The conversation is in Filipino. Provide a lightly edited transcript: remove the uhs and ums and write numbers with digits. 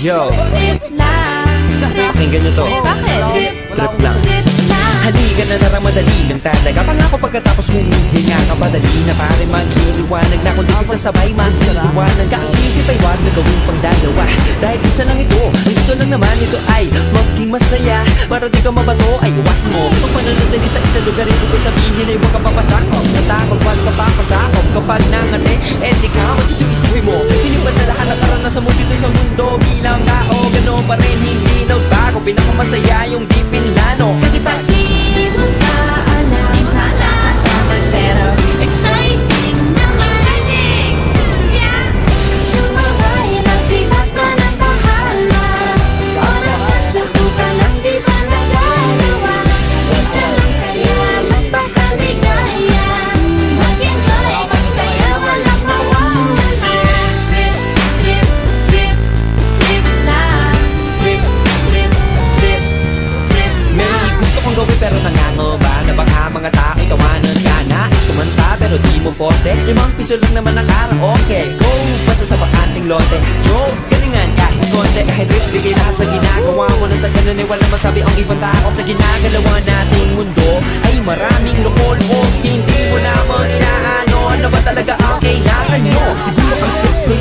Yo, Trip lang. pakinggan nyo to. Bakit? Trip lang. Trip lang. Halika na tara, madali lang talaga. Pangako pagkatapos humihinga ka, madali na pare magliliwanag na. Kung di ka sasabay magliliwanag ka, ang isip ay wag na gawin pang dalawa. Dahil isa lang ito, ang gusto lang naman ito ay maging masaya. Para di ka mabato ay iwasan mo kung pananadali sa isang lugar, ito ko sabihin ay huwag ka papasakop. Sa takot wag ka papasakop. Kapag nangate, di ka matito isipin mo. Hinipan sa lahat ng karanasan mo dito sa mundo. Bilang tao, gano'n pa rin hindi nagbago. Pinakamasaya yung di pinlano. Kasi pag Di mo na alam, di mo nalalaman, pero exciting naman. Yeah. Sumabay na sibat na ng bahala. Oras na subukan ang di ba nagagawa. Minsan lang kaya magpakaligaya. Mag-enjoy, magsaya, walang mawawala. Trip, trip, trip, trip lang. Trip, trip, trip, trip may lang. gusto kong gawin pero nangangamba na baka mga tao'y tawanan ka. Nais kumanta pero di mo forte. 5 piso lang naman ang karaoke. Go, basta sa bakanting lote. Joke, galingan kahit konti. Kahit rip, bigay lahat sa ginagawa mo. Na sa ganun ay walang masabi ang ibang tao. Sa ginagalawa nating mundo ay maraming loko-loko. Hindi mo naman inaano, ano ba talaga ang kailangan nyo? Siguro ang trip ko